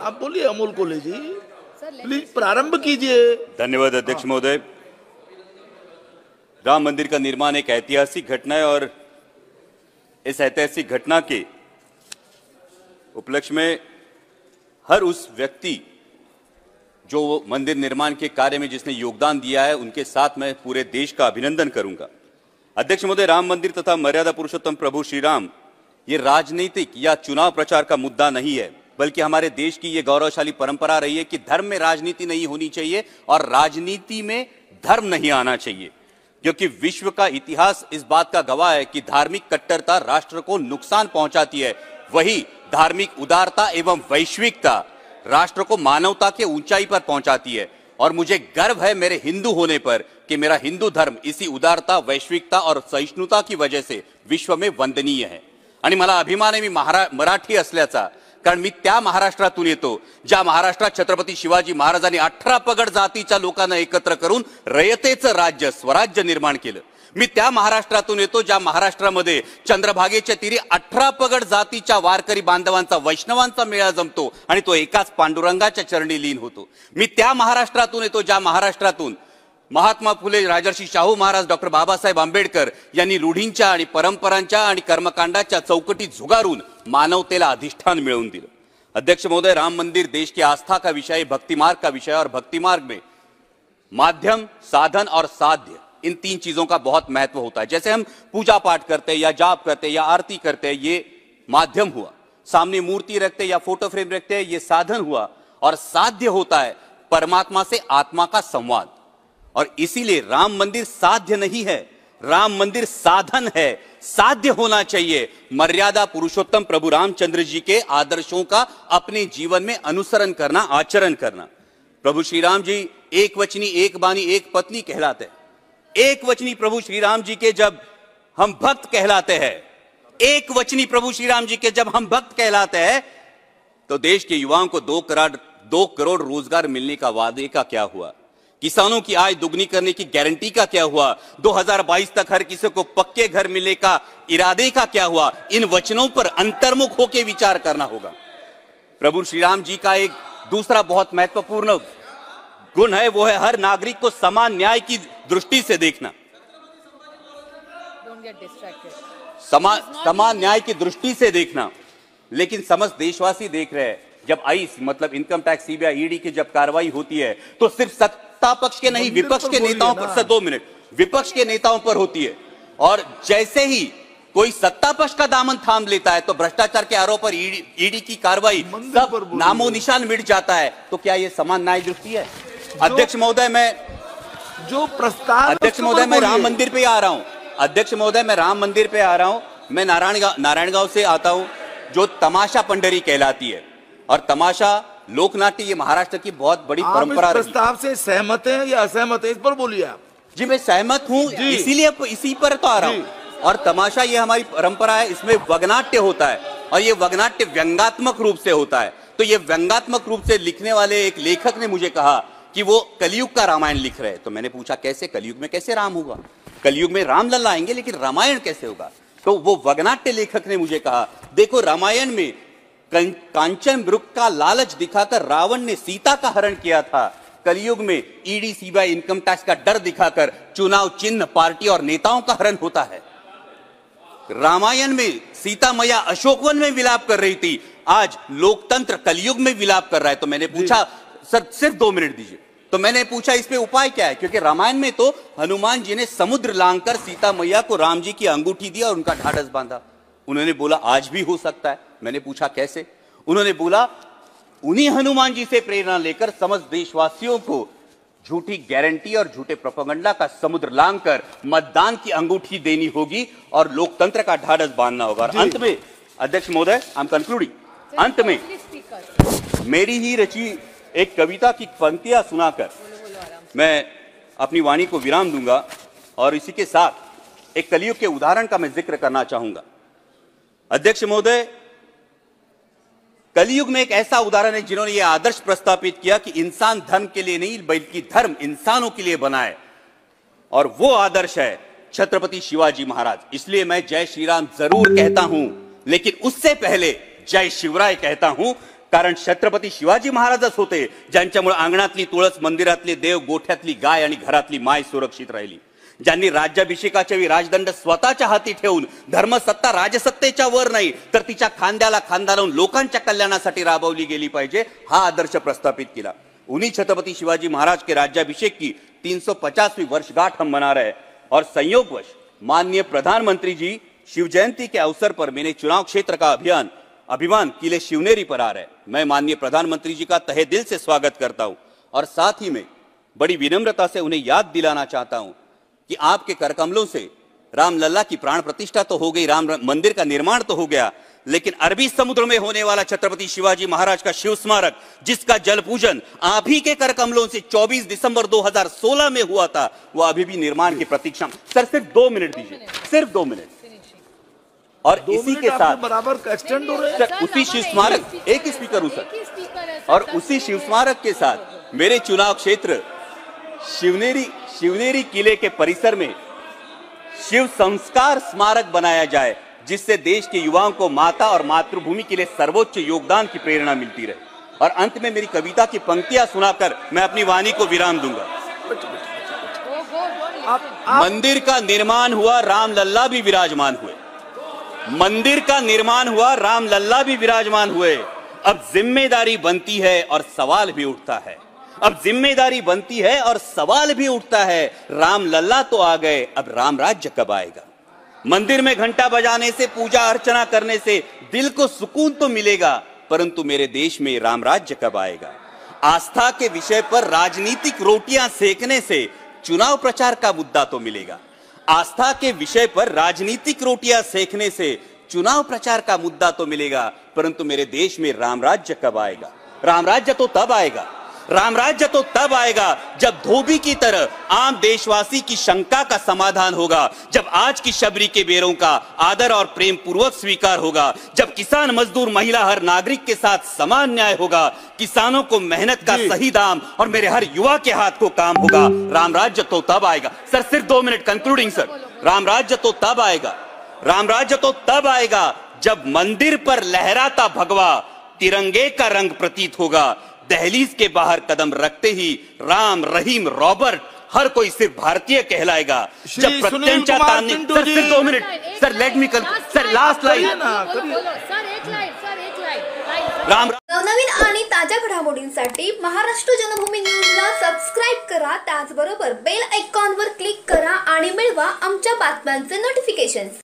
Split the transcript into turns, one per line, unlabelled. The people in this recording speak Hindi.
आप बोलिए अमोल कोल्हे जी, प्लीज प्रारंभ कीजिए।
धन्यवाद अध्यक्ष महोदय। राम मंदिर का निर्माण एक ऐतिहासिक घटना है और इस ऐतिहासिक घटना के उपलक्ष्य में हर उस व्यक्ति जो मंदिर निर्माण के कार्य में जिसने योगदान दिया है उनके साथ मैं पूरे देश का अभिनंदन करूंगा। अध्यक्ष महोदय, राम मंदिर तथा मर्यादा पुरुषोत्तम प्रभु श्री राम ये राजनीतिक या चुनाव प्रचार का मुद्दा नहीं है, बल्कि हमारे देश की ये गौरवशाली परंपरा रही है कि धर्म में राजनीति नहीं होनी चाहिए और राजनीति में धर्म नहीं आना चाहिए, क्योंकि विश्व का इतिहास इस बात का गवाह है कि धार्मिक कट्टरता राष्ट्र को नुकसान पहुंचाती है, वही धार्मिक उदारता एवं वैश्विकता राष्ट्र को मानवता के ऊंचाई पर पहुंचाती है। और मुझे गर्व है मेरे हिंदू होने पर कि मेरा हिंदू धर्म इसी उदारता, वैश्विकता और सहिष्णुता की वजह से विश्व में वंदनीय है। आणि मला अभिमान आहे मी मराठी असल्याचा, कारण मी त्या महाराष्ट्रातून येतो ज्या महाराष्ट्रात छत्रपती शिवाजी महाराजांनी 18 पगड जातीच्या लोकांना एकत्र करून रयतेचं राज्य, स्वराज्य निर्माण केलं। मी त्या महाराष्ट्रातून येतो ज्या महाराष्ट्रामध्ये चंद्रभागेच्या तीरी 18 पगड जातीच्या वारकरी बांधवांचा, वैष्णवांचा मेळा जमतो आणि तो एकाच पांडुरंगाच्या चरणी लीन होतो। मी त्या महाराष्ट्रातून येतो ज्या महाराष्ट्रातून महात्मा फुले, राजर्षी शाहू महाराज, डॉक्टर बाबासाहेब आंबेडकर यांनी रूढींच्या आणि परंपरांच्या आणि कर्मकांडाच्या चौकटीत झुगारून मानवतेला अधिष्ठान मिळवून दिलं। अध्यक्ष महोदय, राम मंदिर देश की आस्था का विषय, भक्ति मार्ग का विषय और भक्ति मार्ग में माध्यम, साधन और साध्य, इन 3 चीजों का बहुत महत्व होता है। जैसे हम पूजा पाठ करते हैं या जाप करते हैं या आरती करते हैं, ये माध्यम हुआ, सामने मूर्ति रखते हैं या फोटो फ्रेम रखते हैं, ये साधन हुआ, और साध्य होता है परमात्मा से आत्मा का संवाद। और इसीलिए राम मंदिर साध्य नहीं है, राम मंदिर साधन है। साध्य होना चाहिए मर्यादा पुरुषोत्तम प्रभु रामचंद्र जी के आदर्शों का अपने जीवन में अनुसरण करना, आचरण करना। प्रभु श्री राम जी एक वचनी, एक बानी, एक पत्नी कहलाते हैं। एक वचनी प्रभु श्री राम जी के जब हम भक्त कहलाते हैं, एक वचनी प्रभु श्री राम जी के जब हम भक्त कहलाते हैं, तो देश के युवाओं को 2 करोड़ रोजगार मिलने का वादे का क्या हुआ? किसानों की आय दुगनी करने की गारंटी का क्या हुआ? 2022 तक हर किसी को पक्के घर मिलने का इरादे का क्या हुआ? इन वचनों पर अंतर्मुख होकर विचार करना होगा। प्रभु श्री राम जी का एक दूसरा बहुत महत्वपूर्ण गुण है, वो है हर नागरिक को समान न्याय की दृष्टि से देखना। समान न्याय की दृष्टि से देखना। लेकिन समस्त देशवासी देख रहे हैं, जब आईस मतलब इनकम टैक्स, सीबीआई, ईडी की जब कार्रवाई होती है तो सिर्फ सत्ता पक्ष के नहीं, विपक्ष के नेताओं पर, 2 मिनट, विपक्ष के नेताओं पर होती है। और जैसे ही कोई सत्ता पक्ष का दामन थाम लेता है तो भ्रष्टाचार के आरोप पर ईडी की कार्रवाई, सब नामो निशान मिट जाता है। तो क्या ये समान न्याय दृष्टि है? अध्यक्ष महोदय, मैं
जो प्रस्ताव,
अध्यक्ष महोदय मैं राम मंदिर पे आ रहा हूं। अध्यक्ष महोदय मैं राम मंदिर पे आ रहा हूं। मैं नारायणगांव से आता हूं, जो तमाशा पंडरी कहलाती है। और तमाशा लोकनाट्य ये महाराष्ट्र की बहुत बड़ी परंपरा रही।
प्रस्ताव से सहमत हैं या असहमत हैं, इस पर बोलिए आप।
जी मैं सहमत हूं, इसीलिए इसी पर तो आ रहा हूं। और तमाशा ये हमारी परंपरा है, इसमें वग्नाट्य होता है और ये वग्नाट्य व्यंगात्मक रूप से होता है। तो ये व्यंगात्मक रूप से लिखने वाले एक लेखक ने मुझे कहा कि वो कलयुग का रामायण लिख रहे हैं। तो मैंने पूछा कैसे, कलयुग में कैसे राम होगा? कलयुग में राम लल्ला आएंगे लेकिन रामायण कैसे होगा? तो वो वग्नाट्य लेखक ने मुझे कहा, देखो रामायण में कांचन मृग का लालच दिखाकर रावण ने सीता का हरण किया था। कलयुग में ईडी, सीबीआई, इनकम टैक्स का डर दिखाकर चुनाव चिन्ह, पार्टी और नेताओं का हरण होता है। रामायण में सीता मैया अशोकवन में विलाप कर रही थी, आज लोकतंत्र कलयुग में विलाप कर रहा है। तो मैंने पूछा, सर सिर्फ 2 मिनट दीजिए। तो मैंने पूछा इस पे उपाय क्या है? क्योंकि रामायण में तो हनुमान जी ने समुद्र लांघकर सीता मैया को राम जी की अंगूठी दी और उनका ढाढ़स बांधा। उन्होंने बोला आज भी हो सकता है। मैंने पूछा कैसे? उन्होंने बोला उन्हीं हनुमान जी से प्रेरणा लेकर समस्त देशवासियों को झूठी गारंटी और झूठे प्रोपेगेंडा का समुद्र लांघकर मतदान की अंगूठी देनी होगी और लोकतंत्र का ढाढ़स बांधना होगा। और अंत में अध्यक्ष महोदय, आई एम कंक्लूडिंग, अंत में मेरी ही रची एक कविता की पंक्तियां सुनाकर मैं अपनी वाणी को विराम दूंगा। और इसी के साथ एक कलयुग के उदाहरण का मैं जिक्र करना चाहूंगा। अध्यक्ष महोदय, कलयुग में एक ऐसा उदाहरण है जिन्होंने यह आदर्श प्रस्तावित किया कि इंसान धर्म के लिए नहीं बल्कि धर्म इंसानों के लिए बना है, और वो आदर्श है छत्रपति शिवाजी महाराज। इसलिए मैं जय श्री राम जरूर कहता हूं, लेकिन उससे पहले जय शिवराय कहता हूं, कारण छत्रपती शिवाजी महाराजच होते ज्यांच्यामुळे अंगणातली तुळस, मंदिरातले देव, गोठ्यातली गाय आणि घरातली माय सुरक्षित राहिली, ज्यांनी राज्याभिषेकाच्या वेळी राजदंड स्वतःच्या हाती ठेवून धर्मसत्ता राजसत्तेच्या वर नाही तर तिच्या खांद्याला खांदा लावून लोकांच्या कल्याणासाठी राबवली गेली पाहिजे, हा आदर्श प्रस्थापित किया। उन्हीं छत्रपति शिवाजी महाराज के राज्याभिषेक की 350वीं वर्षगांठ हम मना रहे हैं और संयोगवश माननीय प्रधानमंत्री जी शिव जयंती के अवसर पर मेरे चुनाव क्षेत्र का अभिमान किले शिवनेरी पर आ रहा है। मैं माननीय प्रधानमंत्री जी का तहे दिल से स्वागत करता हूं और साथ ही में बड़ी विनम्रता से उन्हें याद दिलाना चाहता हूं कि आपके करकमलों से रामलला की प्राण प्रतिष्ठा तो हो गई, राम मंदिर का निर्माण तो हो गया, लेकिन अरबी समुद्र में होने वाला छत्रपति शिवाजी महाराज का शिव स्मारक, जिसका जल पूजन आप ही के करकमलों से 24 दिसंबर 2016 में हुआ था, वो अभी भी निर्माण की प्रतीक्षा। सर सिर्फ 2 मिनट दीजिए, सिर्फ 2 मिनट। और इसी के साथ
बराबर एक्सटेंड हो रहे हैं।
सर उसी शिव स्मारक, एक ही स्पीकर हूं सर, और उसी शिव स्मारक के साथ मेरे चुनाव क्षेत्र शिवनेरी किले के परिसर में शिव संस्कार स्मारक बनाया जाए, जिससे देश के युवाओं को माता और मातृभूमि के लिए सर्वोच्च योगदान की प्रेरणा मिलती रहे। और अंत में मेरी कविता की पंक्तियां सुनाकर मैं अपनी वाणी को विराम दूंगा। मंदिर का निर्माण हुआ, राम लल्ला भी विराजमान हुए। मंदिर का निर्माण हुआ, राम लल्ला भी विराजमान हुए। अब जिम्मेदारी बनती है और सवाल भी उठता है, अब जिम्मेदारी बनती है और सवाल भी उठता है, राम लल्ला तो आ गए, अब राम राज्य कब आएगा? मंदिर में घंटा बजाने से, पूजा अर्चना करने से दिल को सुकून तो मिलेगा, परंतु मेरे देश में राम राज्य कब आएगा? आस्था के विषय पर राजनीतिक रोटियां सेकने से चुनाव प्रचार का मुद्दा तो मिलेगा। आस्था के विषय पर राजनीतिक रोटियां सेकने से चुनाव प्रचार का मुद्दा तो मिलेगा, परंतु मेरे देश में राम राज्य कब आएगा? राम राज्य तो तब आएगा, राम राज्य तो तब आएगा जब धोबी की तरह आम देशवासी की शंका का समाधान होगा, जब आज की शबरी के बेरों का आदर और प्रेम पूर्वक स्वीकार होगा, जब किसान, मजदूर, महिला, हर नागरिक के साथ समान न्याय होगा, किसानों को मेहनत का सही दाम और मेरे हर युवा के हाथ को काम होगा। राम राज्य तो तब आएगा। सर सिर्फ 2 मिनट कंक्लूडिंग सर। राम राज्य तो तब आएगा, राम राज्य तो तब आएगा जब मंदिर पर लहराता भगवा तिरंगे का रंग प्रतीत होगा। दहलीज के बाहर कदम रखते ही राम, रहीम, रॉबर्ट हर कोई सिर्फ भारतीय कहलाएगा। जब प्रत्यंचा ताने, सर सिर्फ 2 minute sir, let me sir, last line Ram.
नवनवीन आणि ताज्या घडामोडींसाठी महाराष्ट्र जनभूमी न्यूजला सबस्क्राइब करा, त्याचबरोबर बेल आयकॉनवर क्लिक करा आणि मिळवा आमच्या बातम्यांचे नोटिफिकेशन्स।